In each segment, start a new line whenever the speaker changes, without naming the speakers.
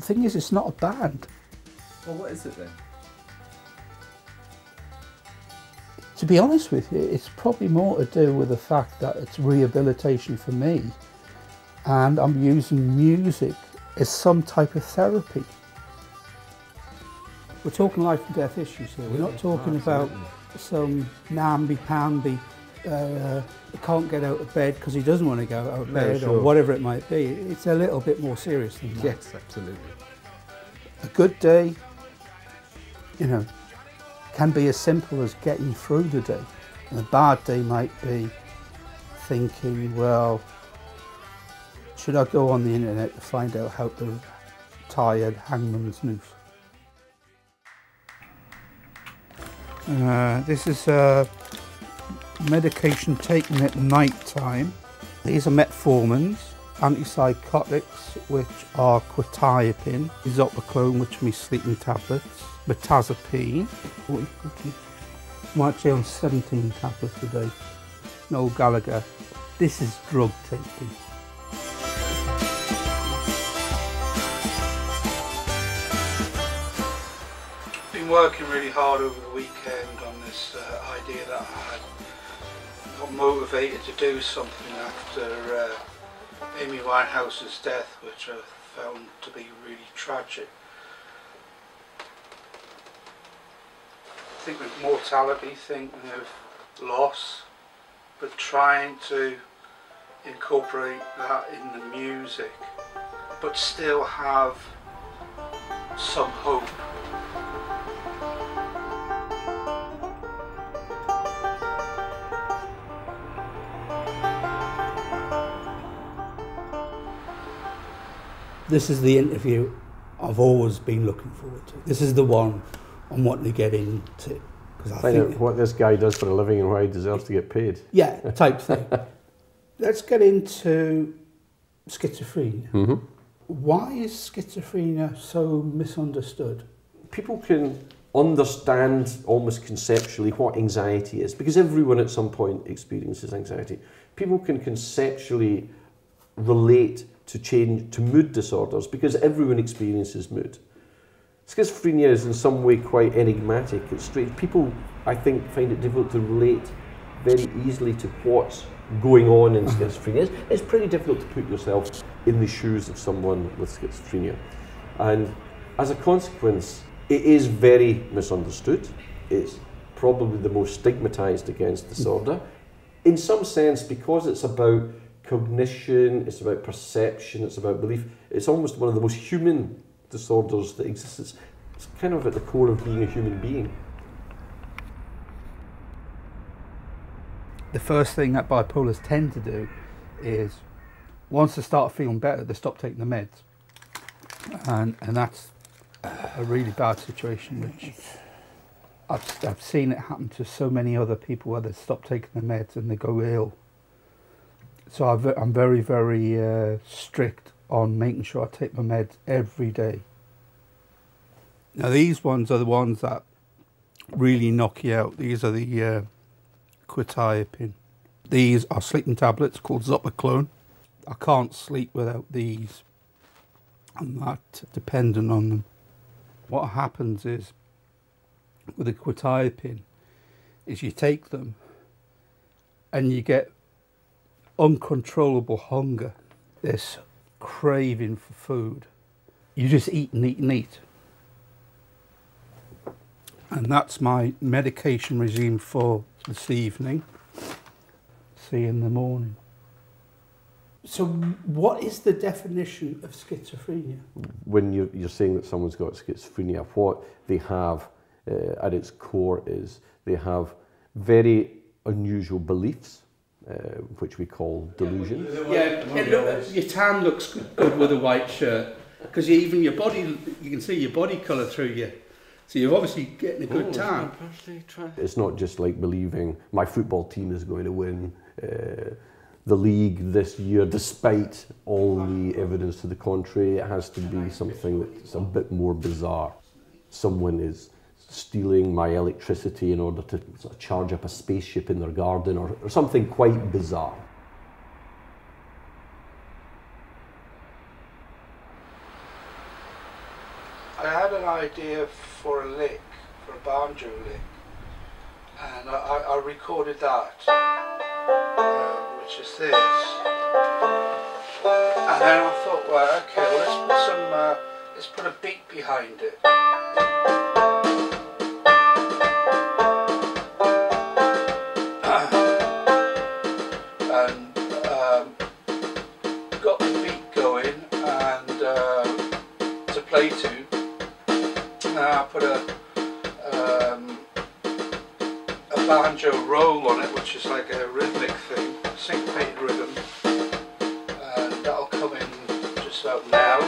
thing is, it's not a band.
Well, what is it then?
To be honest with you, it's probably more to do with the fact that it's rehabilitation for me, and I'm using music as some type of therapy. We're talking life and death issues here. We're not talking about some namby-pamby, can't get out of bed because he doesn't want to go out of bed, or whatever it might be. It's a little bit more serious than that.
Yes, absolutely.
A good day, you know, can be as simple as getting through the day. And a bad day might be thinking, well, should I go on the internet to find out how to tie a hangman's noose? This is medication taken at night time. These are metformins, antipsychotics, which are quetiapine, zopiclone, which are my sleeping tablets, mirtazapine. I'm actually on 17 tablets a day. No Gallagher. This is drug taking. Been working really hard over the weekend on this idea that I got motivated to do something after Amy Winehouse's death, which I found to be really tragic. I think with mortality, thinking of loss, but trying to incorporate that in the music, but still have some hope. This is the interview I've always been looking forward to. This is the one I'm wanting to get into. I
Find out what this guy does for a living and why he deserves to get paid.
Yeah, type thing. Let's get into schizophrenia. Mm-hmm. Why is schizophrenia so misunderstood?
People can understand almost conceptually what anxiety is, because everyone at some point experiences anxiety. People can conceptually relate to change to mood disorders because everyone experiences mood. Schizophrenia is in some way quite enigmatic. It's strange. People, I think, find it difficult to relate very easily to what's going on in schizophrenia. It's pretty difficult to put yourself in the shoes of someone with schizophrenia. And as a consequence, it is very misunderstood. It's probably the most stigmatized against disorder. In some sense, because it's about cognition, it's about perception, it's about belief, it's almost one of the most human disorders that exists. It's kind of at the core of being a human being.
The first thing that bipolars tend to do is, once they start feeling better, they stop taking the meds. And that's a really bad situation, which I've seen it happen to so many other people where they stop taking the meds and they go ill. So I'm very, very strict on making sure I take my meds every day. Now these ones are the ones that really knock you out. These are the quetiapine. These are sleeping tablets called zopiclone. I can't sleep without these. I'm that dependent on them. What happens is, with the quetiapine, is you take them and you get uncontrollable hunger, this craving for food. You just eat and eat and eat. And that's my medication regime for this evening. See you in the morning. So what is the definition of schizophrenia?
When you're saying that someone's got schizophrenia, what they have at its core is they have very unusual beliefs, which we call delusions.
Yeah, your tan looks good with a white shirt, because even your body, you can see your body colour through you. So you're obviously getting a good tan.
It's not just like believing my football team is going to win the league this year, despite all the evidence to the contrary. It has to be something that's a bit more bizarre. Someone is stealing my electricity in order to sort of charge up a spaceship in their garden, or something quite bizarre.
idea for a lick, for a banjo lick, and I recorded that, which is this. And then I thought, well, okay, well, let's put a beat behind it. And got the beat going and to play to. And I put a banjo roll on it, which is like a rhythmic thing, syncopated rhythm. And that'll come in just about now.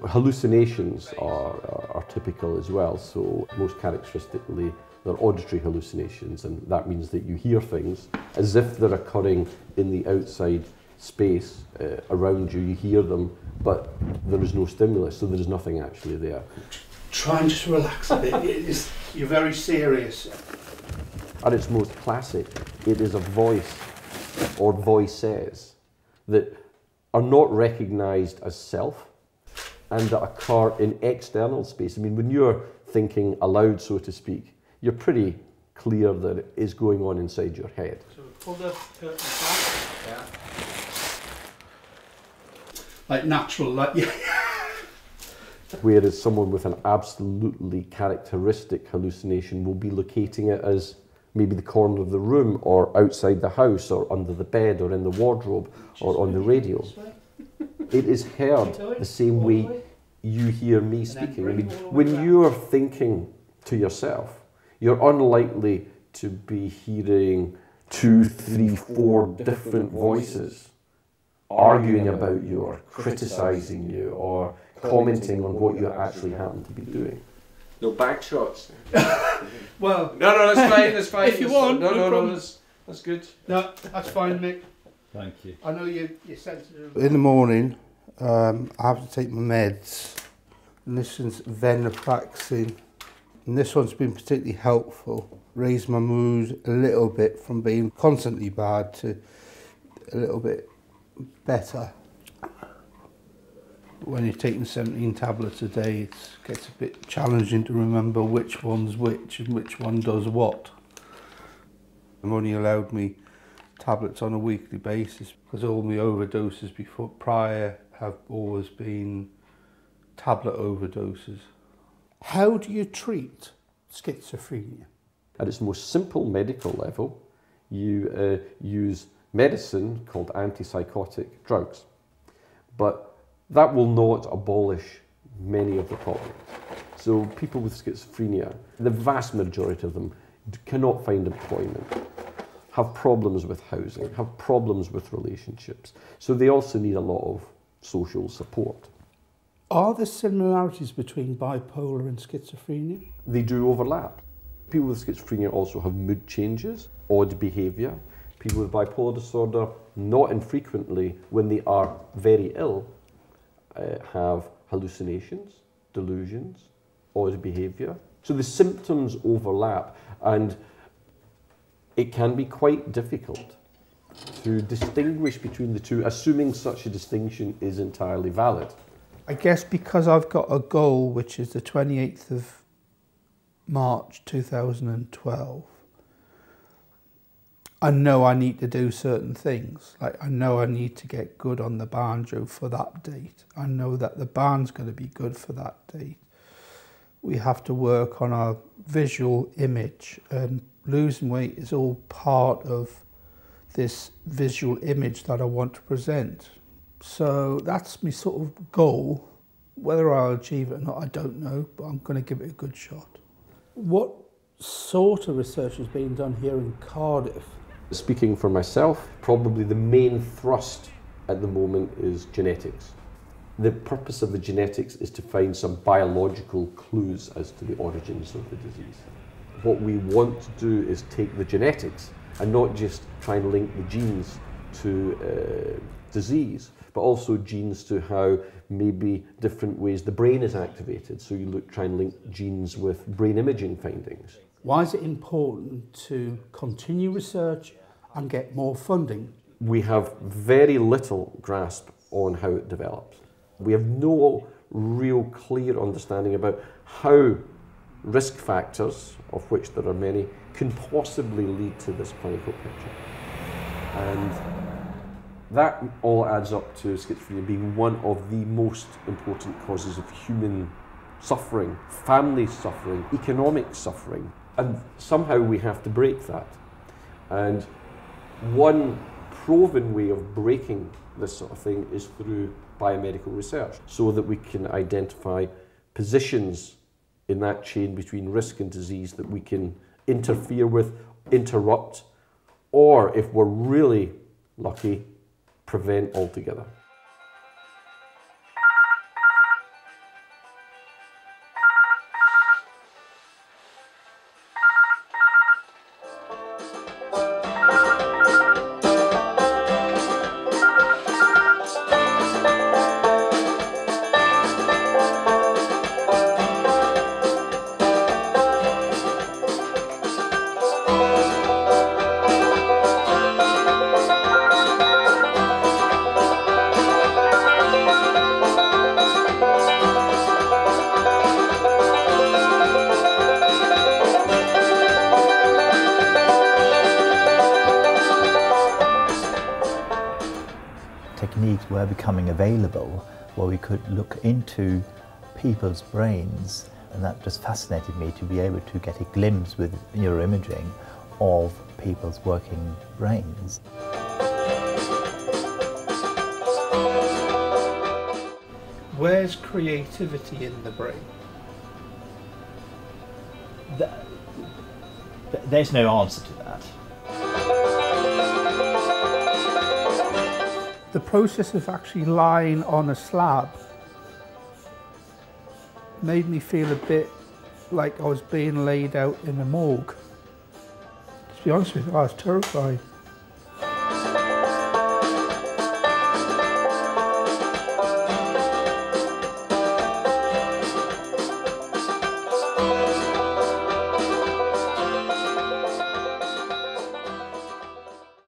Hallucinations are typical as well, so most characteristically they're auditory hallucinations, and that means that you hear things as if they're occurring in the outside space around you. You hear them, but there is no stimulus, so there is nothing actually there.
Try and just relax a bit. You're very serious.
At its most classic, it is a voice or voices that are not recognised as self, and that occur in external space. I mean, when you're thinking aloud, so to speak, you're pretty clear that it is going on inside your head.
So pull the curtain back. Yeah. Like natural, like yeah.
Whereas someone with an absolutely characteristic hallucination will be locating it as maybe the corner of the room, or outside the house, or under the bed, or in the wardrobe, or on the radio. It is heard the same way you hear me speaking. I mean, when you're thinking to yourself, you're unlikely to be hearing 2, 3, 4 different voices arguing about you, or criticising you, or commenting on what you actually happen to be doing.
No back shots.
Well,
no, that's fine. That's fine.
If you want,
no, that's good.
No, that's fine, Mick.
Thank you.
I know you're sensitive.
In the morning, I have to take my meds, and this is venlafaxine, and this one's been particularly helpful. Raised my mood a little bit from being constantly bad to a little bit better. When you're taking 17 tablets a day, it gets a bit challenging to remember which one's which and which one does what. I'm only allowed me tablets on a weekly basis because all my overdoses prior have always been tablet overdoses. How do you treat schizophrenia?
At its most simple medical level, you use medicine called antipsychotic drugs, but that will not abolish many of the problems. So people with schizophrenia, the vast majority of them cannot find employment, have problems with housing, have problems with relationships. So they also need a lot of social support.
Are there similarities between bipolar and schizophrenia?
They do overlap. People with schizophrenia also have mood changes, odd behaviour. People with bipolar disorder, not infrequently, when they are very ill, have hallucinations, delusions, odd behaviour. So the symptoms overlap, and it can be quite difficult to distinguish between the two, assuming such a distinction is entirely valid.
I guess because I've got a goal, which is the 28th of March 2012, I know I need to do certain things. Like, I know I need to get good on the banjo for that date. I know that the band's going to be good for that date. We have to work on our visual image, and losing weight is all part of this visual image that I want to present. So that's my sort of goal. Whether I'll achieve it or not, I don't know, but I'm going to give it a good shot. What sort of research is being done here in Cardiff?
Speaking for myself, probably the main thrust at the moment is genetics. The purpose of the genetics is to find some biological clues as to the origins of the disease. What we want to do is take the genetics and not just try and link the genes to disease, but also genes to how maybe different ways the brain is activated. So you try and link genes with brain imaging findings.
Why is it important to continue research and get more funding?
we have very little grasp on how it develops. We have no real clear understanding about how risk factors, of which there are many, can possibly lead to this clinical picture. And that all adds up to schizophrenia being one of the most important causes of human suffering, family suffering, economic suffering. And somehow we have to break that. And one proven way of breaking this sort of thing is through biomedical research, so that we can identify positions in that chain between risk and disease that we can interfere with, interrupt, or if we're really lucky, prevent altogether.
Techniques were becoming available where we could look into people's brains, and that just fascinated me to be able to get a glimpse with neuroimaging of people's working brains.
Where's creativity in the brain?
There's no answer to that.
The process of actually lying on a slab made me feel a bit like I was being laid out in a morgue. To be honest with you, I was terrified.